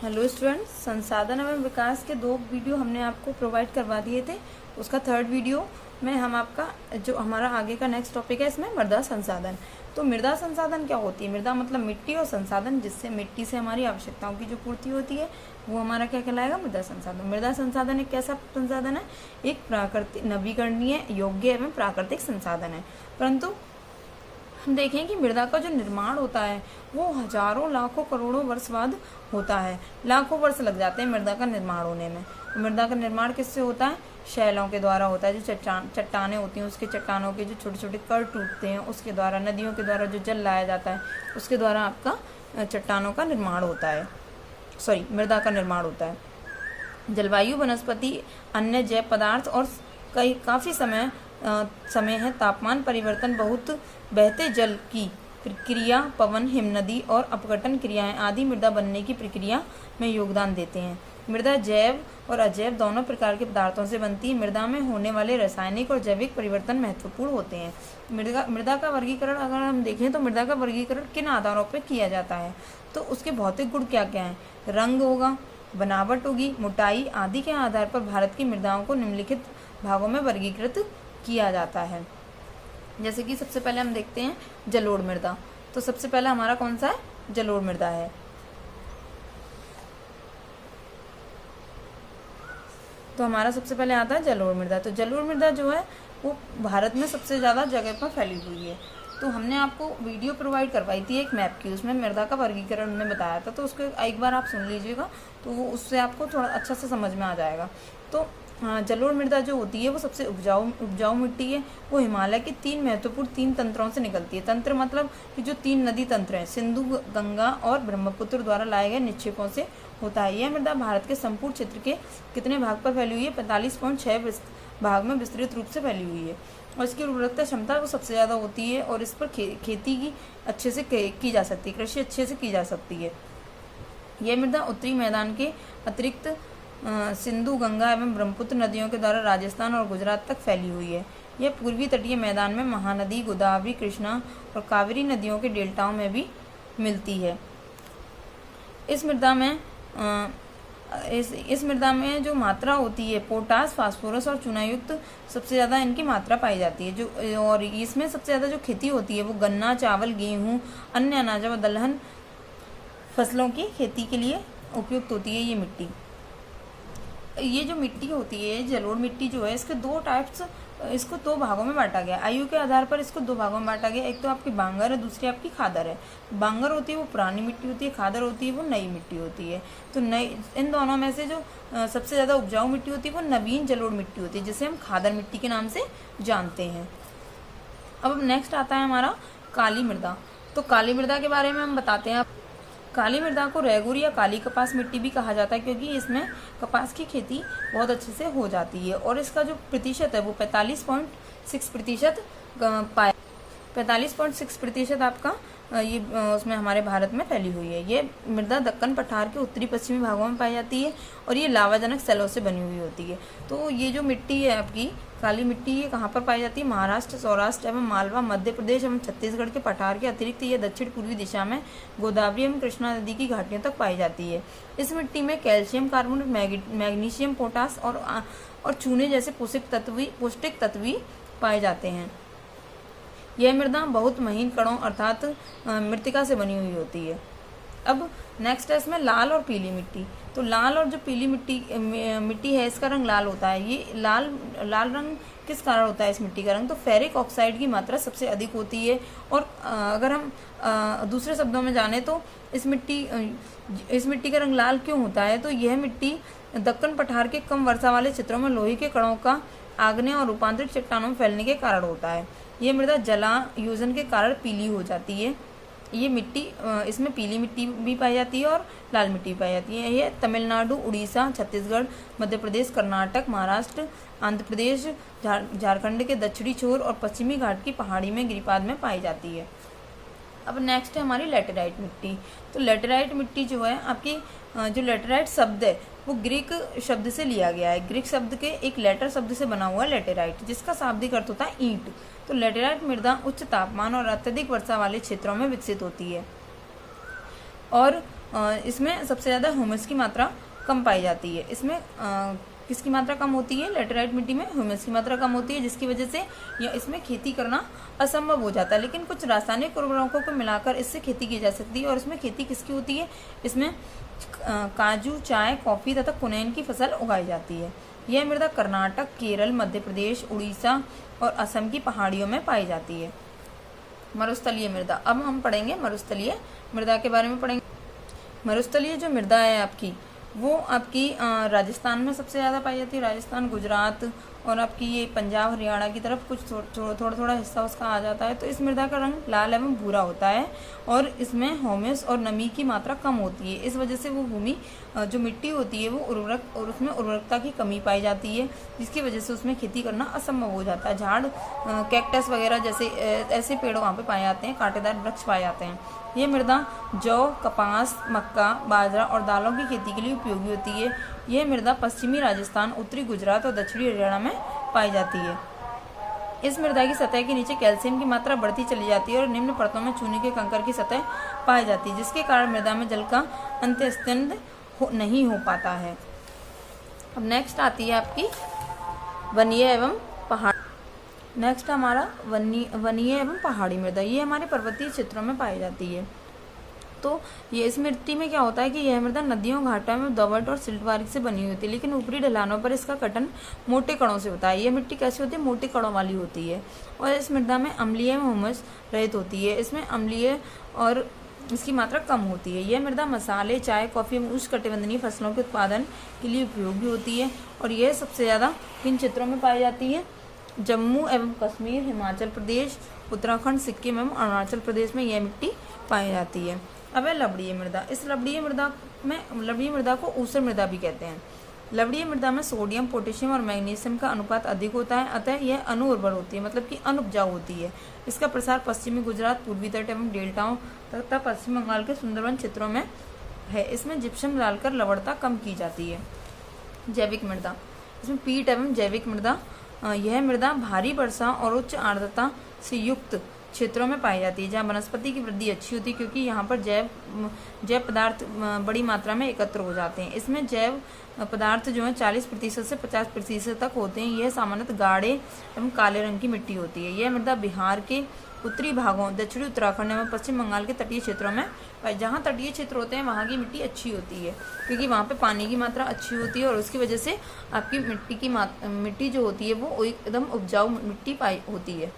Hello students, संसाधन एवं विकास के 2 वीडियो हमने आपको प्रोवाइड करवा दिए थे। उसका 3rd वीडियो में हम आपका जो हमारा आगे का नेक्स्ट टॉपिक है इसमें मृदा संसाधन। तो मृदा संसाधन क्या होती है? मृदा मतलब मिट्टी, और संसाधन जिससे मिट्टी से हमारी आवश्यकताओं की जो पूर्ति होती है वो हमारा क्या कहलाएगा? मृदा संसाधन। मृदा संसाधन एक कैसा संसाधन है? एक प्राकृतिक, नवीकरणीय, योग्य एवं प्राकृतिक संसाधन है। परंतु हम देखें कि मृदा का जो निर्माण होता है वो हजारों, लाखों, करोड़ों वर्ष बाद होता है। लाखों वर्ष लग जाते हैं मृदा का निर्माण होने में। मृदा का निर्माण किससे होता है? शैलों के द्वारा होता है। जो चट्टानें होती हैं, उसके चट्टानों के जो छोटे छोटे कण टूटते हैं उसके द्वारा, नदियों के द्वारा जो जल लाया जाता है उसके द्वारा आपका चट्टानों का निर्माण होता है, मृदा का निर्माण होता है। जलवायु, वनस्पति, अन्य जैव पदार्थ और काफ़ी समय है तापमान परिवर्तन, बहुत बहते जल की प्रक्रिया, पवन, हिमनदी और अपघटन क्रियाएं आदि मृदा बनने की प्रक्रिया में योगदान देते हैं। मृदा जैव और अजैव दोनों प्रकार के पदार्थों से बनती है। मृदा में होने वाले रासायनिक और जैविक परिवर्तन महत्वपूर्ण होते हैं। मृदा का वर्गीकरण अगर हम देखें तो मृदा का वर्गीकरण किन आधारों पर किया जाता है? तो उसके भौतिक गुण क्या क्या हैं? रंग होगा, बनावट होगी, मोटाई आदि के आधार पर भारत की मृदाओं को निम्नलिखित भागों में वर्गीकृत किया जाता है। जैसे कि सबसे पहले हम देखते हैं जलोढ़ मृदा। तो सबसे पहले हमारा कौन सा है? जलोढ़ मृदा है। तो हमारा सबसे पहले आता है जलोढ़ मृदा। तो जलोढ़ मृदा जो है वो भारत में सबसे ज़्यादा जगह पर फैली हुई है। तो हमने आपको वीडियो प्रोवाइड करवाई थी एक मैप की, उसमें मृदा का वर्गीकरण हमने बताया था। तो उसको एक बार आप सुन लीजिएगा तो वो उससे आपको थोड़ा अच्छा से समझ में आ जाएगा। तो जलोढ़ मृदा जो होती है वो सबसे उपजाऊ मिट्टी है। वो हिमालय के 3 महत्वपूर्ण तंत्रों से निकलती है। तंत्र मतलब कि जो 3 नदी तंत्र हैं, सिंधु, गंगा और ब्रह्मपुत्र द्वारा लाए गए निक्षेपों से होता है। यह मृदा भारत के संपूर्ण क्षेत्र के कितने भाग पर फैली हुई है? 45.6 भाग में विस्तृत रूप से फैली हुई है। और इसकी उर्वरकता क्षमता वो सबसे ज़्यादा होती है और इस पर खेती की अच्छे से की जा सकती है, कृषि अच्छे से की जा सकती है। यह मृदा उत्तरी मैदान के अतिरिक्त सिंधु, गंगा एवं ब्रह्मपुत्र नदियों के द्वारा राजस्थान और गुजरात तक फैली हुई है। यह पूर्वी तटीय मैदान में महानदी, गोदावरी, कृष्णा और कावेरी नदियों के डेल्टाओं में भी मिलती है। इस मृदा में जो मात्रा होती है पोटास, फास्फोरस और चूनायुक्त सबसे ज़्यादा इनकी मात्रा पाई जाती है। और इसमें सबसे ज़्यादा जो खेती होती है वो गन्ना, चावल, गेहूँ, अन्य अनाज व दलहन फसलों की खेती के लिए उपयुक्त होती है ये मिट्टी। ये जो मिट्टी होती है, जलोढ़ मिट्टी जो है, इसको 2 भागों में बांटा गया। आयु के आधार पर इसको 2 भागों में बांटा गया। एक तो आपकी बांगर है, दूसरी आपकी खादर है। बांगर होती है वो पुरानी मिट्टी होती है, खादर होती है वो नई मिट्टी होती है। तो इन दोनों में से जो सबसे ज़्यादा उपजाऊ मिट्टी होती है वो नवीन जलोढ़ मिट्टी होती है, जिसे हम खादर मिट्टी के नाम से जानते हैं। अब नेक्स्ट आता है हमारा काली मृदा। तो काली मृदा के बारे में हम बताते हैं। काली मृदा को रेगुर या काली कपास मिट्टी भी कहा जाता है, क्योंकि इसमें कपास की खेती बहुत अच्छे से हो जाती है। और इसका जो प्रतिशत है वो 45.6% 45.6% आपका ये उसमें हमारे भारत में फैली हुई है। ये मृदा दक्कन पठार के उत्तरी पश्चिमी भागों में पाई जाती है और ये लावाजनक सेलों से बनी हुई होती है। तो ये जो मिट्टी है आपकी काली मिट्टी, ये कहाँ पर पाई जाती है? महाराष्ट्र, सौराष्ट्र एवं मालवा, मध्य प्रदेश एवं छत्तीसगढ़ के पठार के अतिरिक्त ये दक्षिण पूर्वी दिशा में गोदावरी एवं कृष्णा नदी की घाटियों तक पाई जाती है। इस मिट्टी में कैल्शियम कार्बोनेट, मैग्नीशियम, पोटास और चूने जैसे पौष्टिक तत्व पाए जाते हैं। यह मृदा बहुत महीन कणों अर्थात मृत्तिका से बनी हुई होती है। अब नेक्स्ट है इसमें लाल और पीली मिट्टी। तो लाल और जो पीली मिट्टी है इसका रंग लाल होता है। ये लाल रंग किस कारण होता है इस मिट्टी का रंग? तो फेरिक ऑक्साइड की मात्रा सबसे अधिक होती है। और अगर हम दूसरे शब्दों में जाने तो इस मिट्टी का रंग लाल क्यों होता है? तो यह मिट्टी दक्कन पठार के कम वर्षा वाले क्षेत्रों में लोहे के कणों का आग्नेय और रूपांतरित चट्टानों में फैलने के कारण होता है। ये मृदा जलायुजन के कारण पीली हो जाती है। ये मिट्टी, इसमें पीली मिट्टी भी पाई जाती है और लाल मिट्टी पाई जाती है। ये तमिलनाडु, उड़ीसा, छत्तीसगढ़, मध्य प्रदेश, कर्नाटक, महाराष्ट्र, आंध्र प्रदेश, झारखंड के दक्षिणी छोर और पश्चिमी घाट की पहाड़ी में गिरिपाद में पाई जाती है। अब नेक्स्ट है हमारी लेटेराइट मिट्टी। तो लेटेराइट मिट्टी जो है आपकी, जो लेटेराइट शब्द है वो ग्रीक शब्द से लिया गया है। ग्रीक शब्द के एक लेटर शब्द से बना हुआ है लेटेराइट, जिसका शाब्दिक अर्थ होता है ईंट। तो लेटेराइट मृदा उच्च तापमान और अत्यधिक वर्षा वाले क्षेत्रों में विकसित होती है। और इसमें सबसे ज़्यादा ह्यूमस की मात्रा कम पाई जाती है। इसमें किसकी मात्रा कम होती है? लेटेराइट मिट्टी में ह्यूमस की मात्रा कम होती है, जिसकी वजह से या इसमें खेती करना असंभव हो जाता है। लेकिन कुछ रासायनिक उर्वरकों को मिलाकर इससे खेती की जा सकती है। और इसमें खेती किसकी होती है? इसमें काजू, चाय, कॉफ़ी तथा कुनैन की फसल उगाई जाती है। यह मृदा कर्नाटक, केरल, मध्य प्रदेश, उड़ीसा और असम की पहाड़ियों में पाई जाती है। मरुस्थलीय मृदा। अब हम पढ़ेंगे मरुस्थलीय मृदा के बारे में पढ़ेंगे। मरुस्थलीय जो मृदा है आपकी, वो आपकी राजस्थान में सबसे ज़्यादा पाई जाती है। राजस्थान, गुजरात और आपकी ये पंजाब, हरियाणा की तरफ कुछ थोड़ा थोड़ा हिस्सा उसका आ जाता है। तो इस मृदा का रंग लाल एवं भूरा होता है और इसमें ह्यूमस और नमी की मात्रा कम होती है। इस वजह से वो भूमि जो मिट्टी होती है वो उर्वरक और उसमें उर्वरकता की कमी पाई जाती है, जिसकी वजह से उसमें खेती करना असंभव हो जाता है। झाड़, कैक्टस वगैरह जैसे ऐसे पेड़ वहाँ पे पाए जाते हैं, कांटेदार वृक्ष पाए जाते हैं। ये मृदा जौ, कपास, मक्का, बाजरा और दालों की खेती के लिए उपयोगी होती है। यह मृदा पश्चिमी राजस्थान, उत्तरी गुजरात और दक्षिणी हरियाणा में पाई जाती है। इस मृदा की सतह के नीचे कैल्शियम की मात्रा बढ़ती चली जाती है और निम्न परतों में चूने के कंकर की सतह पाई जाती है, जिसके कारण मृदा में जल का अंतस्थित नहीं हो पाता है। अब नेक्स्ट आती है आपकी वनीय एवं पहाड़। नेक्स्ट हमारा वनीय एवं पहाड़ी मृदा। ये हमारे पर्वतीय क्षेत्रों में पाई जाती है। तो ये इस मिट्टी में क्या होता है कि यह मृदा नदियों, घाटों में दोमट और सिल्टवारी से बनी होती है, लेकिन ऊपरी ढलानों पर इसका गठन मोटे कणों से होता है। यह मिट्टी कैसी होती है? मोटे कणों वाली होती है। और इस मृदा में अम्लीय एवं ह्यूमस रहित होती है। इसमें अम्लीय और इसकी मात्रा कम होती है। यह मृदा मसाले, चाय, कॉफ़ी एवं उष्णकटिबंधीय फसलों के उत्पादन के लिए उपयोगी होती है। और यह सबसे ज़्यादा किन क्षेत्रों में पाई जाती है? जम्मू एवं कश्मीर, हिमाचल प्रदेश, उत्तराखंड, सिक्किम एवं अरुणाचल प्रदेश में यह मिट्टी पाई जाती है। अब है लवणीय मृदा। इस लवणीय मृदा को ऊसर मृदा भी कहते हैं। लवणीय मृदा में सोडियम, पोटेशियम और मैग्नीशियम का अनुपात अधिक होता है, अतः यह अनुउर्वर होती है, मतलब कि अनुपजाऊ होती है। इसका प्रसार पश्चिमी गुजरात, पूर्वी तट एवं डेल्टाओं तथा पश्चिम बंगाल के सुंदरवन क्षेत्रों में है। इसमें जिप्सम डालकर लवणता कम की जाती है। जैविक मृदा। इसमें पीट एवं जैविक मृदा। यह मृदा भारी वर्षा और उच्च आर्द्रता से युक्त क्षेत्रों में पाई जाती है, जहाँ वनस्पति की वृद्धि अच्छी होती है, क्योंकि यहाँ पर जैव पदार्थ बड़ी मात्रा में एकत्र हो जाते हैं। इसमें जैव पदार्थ जो है 40% से 50% तक होते हैं। यह सामान्यतः गाढ़े एवं काले रंग की मिट्टी होती है। यह मृदा बिहार के उत्तरी भागों, दक्षिणी उत्तराखंड एवं पश्चिम बंगाल के तटीय क्षेत्रों में, जहाँ तटीय क्षेत्र होते हैं वहाँ की मिट्टी अच्छी होती है, क्योंकि वहाँ पे पानी की मात्रा अच्छी होती है और उसकी वजह से आपकी मिट्टी जो होती है वो एकदम उपजाऊ मिट्टी होती है।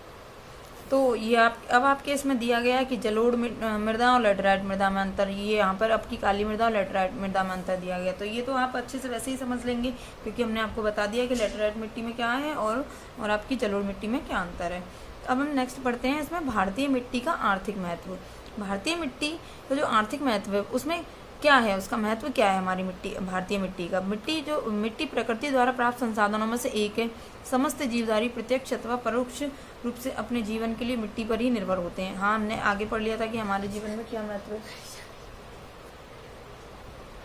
तो ये अब आपके इसमें दिया गया है कि जलोढ़ मृदा और लेटराइट मृदा में अंतर। ये यहाँ पर आपकी काली मृदा और लेटराइट मृदा में अंतर दिया गया। तो ये तो आप अच्छे से वैसे ही समझ लेंगे, क्योंकि हमने आपको बता दिया कि लेटराइट मिट्टी में क्या है और आपकी जलोढ़ मिट्टी में क्या अंतर है। अब हम नेक्स्ट पढ़ते हैं इसमें भारतीय मिट्टी का आर्थिक महत्व। भारतीय मिट्टी का जो आर्थिक महत्व है उसमें क्या है, उसका महत्व क्या है हमारी भारतीय मिट्टी का? मिट्टी प्रकृति द्वारा प्राप्त संसाधनों में से एक है। समस्त जीवधारी प्रत्यक्ष अथवा परोक्ष रूप से अपने जीवन के लिए मिट्टी पर ही निर्भर होते हैं। हाँ, हमने आगे पढ़ लिया था कि हमारे जीवन में क्या महत्व है,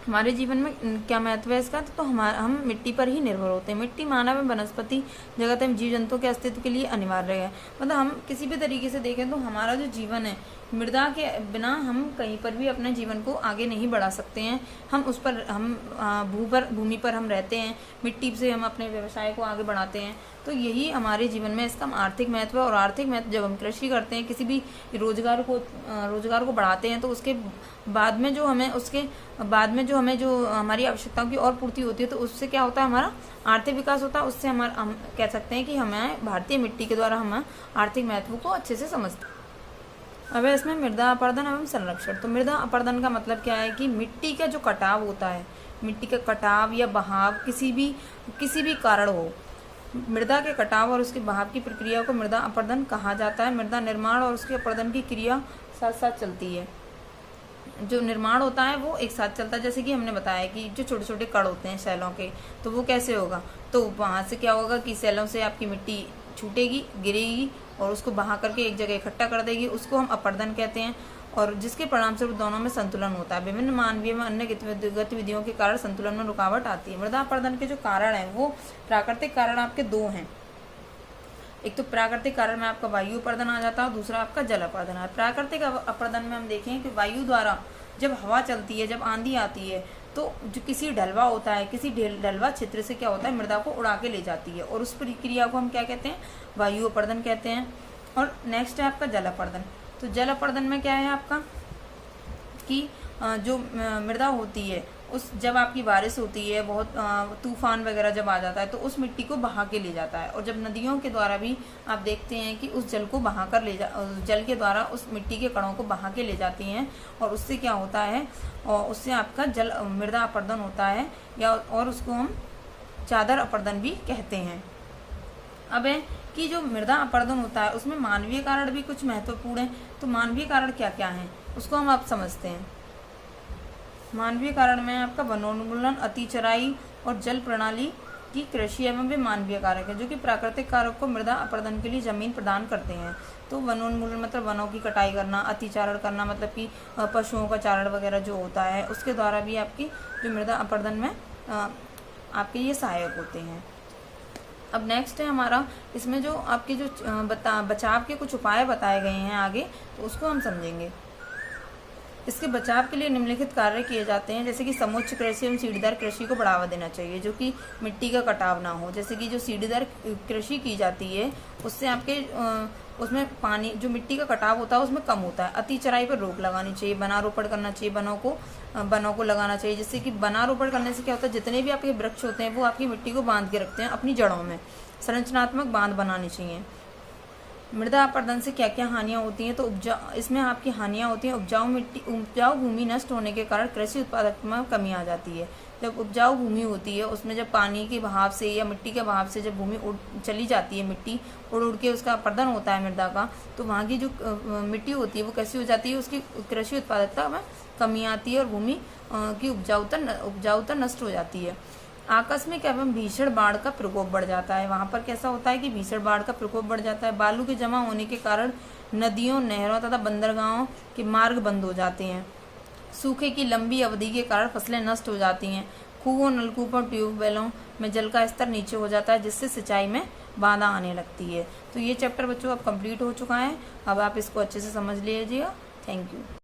हमारे जीवन में क्या महत्व है इसका। तो हम मिट्टी पर ही निर्भर होते हैं। मिट्टी मानव एवं वनस्पति जगत एवं जीव जंतुओं के अस्तित्व के लिए अनिवार्य है। मतलब हम किसी भी तरीके से देखें तो हमारा जो जीवन है, मृदा के बिना हम कहीं पर भी अपने जीवन को आगे नहीं बढ़ा सकते हैं। भूमि पर हम रहते हैं, मिट्टी से हम अपने व्यवसाय को आगे बढ़ाते हैं। तो यही हमारे जीवन में इसका आर्थिक महत्व है। और आर्थिक महत्व जब हम कृषि करते हैं, किसी भी रोजगार को बढ़ाते हैं, तो उसके बाद में जो हमें जो हमारी आवश्यकताओं की और पूर्ति होती है, तो उससे क्या होता है, हमारा आर्थिक विकास होता है। उससे हम कह सकते हैं कि हमें भारतीय मिट्टी के द्वारा हम आर्थिक महत्व को अच्छे से समझते हैं। अब इसमें मृदा अपरदन एवं संरक्षण। तो मृदा अपरदन का मतलब क्या है कि मिट्टी का जो कटाव होता है, मिट्टी का कटाव या बहाव किसी भी कारण हो, मृदा के कटाव और उसके बहाव की प्रक्रिया को मृदा अपरदन कहा जाता है। मृदा निर्माण और उसके अपरदन की क्रिया साथ साथ चलती है। जो निर्माण होता है वो एक साथ चलता है। जैसे कि हमने बताया कि जो छोटे छोटे कण होते हैं सेलों के, तो वो कैसे होगा, तो वहाँ से क्या होगा कि सेलों से आपकी मिट्टी छूटेगी, गिरेगी और उसको बहा करके एक जगह इकट्ठा कर देगी, उसको हम अपरदन कहते हैं। और जिसके परिणाम स्वरूप दोनों में संतुलन होता है। विभिन्न मानवीय व अन्य गतिविधियों के कारण संतुलन में रुकावट आती है। मृदा अपरदन के जो कारण हैं वो प्राकृतिक कारण आपके दो हैं। एक तो प्राकृतिक कारण में आपका वायु अपरदन आ जाता है, दूसरा आपका जल अपरदन है। प्राकृतिक अपरदन में हम देखें कि वायु द्वारा जब हवा चलती है, जब आंधी आती है, तो जो किसी ढलवा होता है, किसी ढलवा क्षेत्र से क्या होता है, मृदा को उड़ा के ले जाती है, और उस प्रक्रिया को हम क्या कहते हैं, वायु अपर्दन कहते हैं। और नेक्स्ट है आपका जल अपर्दन। तो जल अपर्दन में क्या है आपका कि जो मृदा होती है, उस जब आपकी बारिश होती है, बहुत तूफान वगैरह जब आ जाता है, तो उस मिट्टी को बहा के ले जाता है। और जब नदियों के द्वारा भी आप देखते हैं कि उस जल को बहा कर जल के द्वारा उस मिट्टी के कणों को बहा के ले जाती हैं, और उससे क्या होता है, और उससे आपका जल मृदा अपर्दन होता है, या और उसको हम चादर अपर्दन भी कहते हैं। अब है कि जो मृदा अपर्दन होता है उसमें मानवीय कारण भी कुछ महत्वपूर्ण है। तो मानवीय कारण क्या क्या हैं उसको हम आप समझते हैं। मानवीय कारण में आपका वनोन्मूलन, अतिचराई और जल प्रणाली की कृषि एवं वे मानवीय कारक है, जो कि प्राकृतिक कारक को मृदा अपर्दन के लिए जमीन प्रदान करते हैं। तो वनोन्मूलन मतलब वनों की कटाई करना, अतिचारण करना मतलब कि पशुओं का चारण वगैरह जो होता है, उसके द्वारा भी आपकी जो मृदा अपर्दन में आपके ये सहायक होते हैं। अब नेक्स्ट है हमारा, इसमें जो आपके जो बचाव के कुछ उपाय बताए गए हैं आगे, तो उसको हम समझेंगे। इसके बचाव के लिए निम्नलिखित कार्य किए जाते हैं, जैसे कि समुच्च कृषि एवं सीढ़ीदार कृषि को बढ़ावा देना चाहिए, जो कि मिट्टी का कटाव ना हो। जैसे कि जो सीढ़ीदार कृषि की जाती है, उससे आपके उसमें पानी, जो मिट्टी का कटाव होता है उसमें कम होता है। अति चराई पर रोक लगानी चाहिए, वनारोपण करना चाहिए, बनों को लगाना चाहिए, जिससे कि वनारोपण करने से क्या होता है, जितने भी आपके वृक्ष होते हैं वो आपकी मिट्टी को बांध के रखते हैं अपनी जड़ों में। संरचनात्मक बांध बनानी चाहिए। मृदा अपर्दन से क्या क्या हानियां होती हैं, तो इसमें आपकी हानियां होती हैं, उपजाऊ भूमि नष्ट होने के कारण कृषि उत्पादकता में कमी आ जाती है। जब उपजाऊ भूमि होती है उसमें जब पानी के बहाव से या मिट्टी के बहाव से जब भूमि चली जाती है, मिट्टी उड़ के उसका अपर्दन होता है मृदा का, तो वहाँ की जो मिट्टी होती है वो कैसी हो जाती है, उसकी कृषि उत्पादकता में कमी आती है और भूमि की उपजाऊता नष्ट हो जाती है। आकस्मिक एवं भीषण बाढ़ का प्रकोप बढ़ जाता है। वहाँ पर कैसा होता है कि भीषण बाढ़ का प्रकोप बढ़ जाता है। बालू के जमा होने के कारण नदियों, नहरों तथा बंदरगाहों के मार्ग बंद हो जाते हैं। सूखे की लंबी अवधि के कारण फसलें नष्ट हो जाती हैं। कुओं, नलकूपों, ट्यूबवेलों में जल का स्तर नीचे हो जाता है, जिससे सिंचाई में बाधा आने लगती है। तो ये चैप्टर बच्चों अब कंप्लीट हो चुका है। अब आप इसको अच्छे से समझ लीजिएगा। Thank you.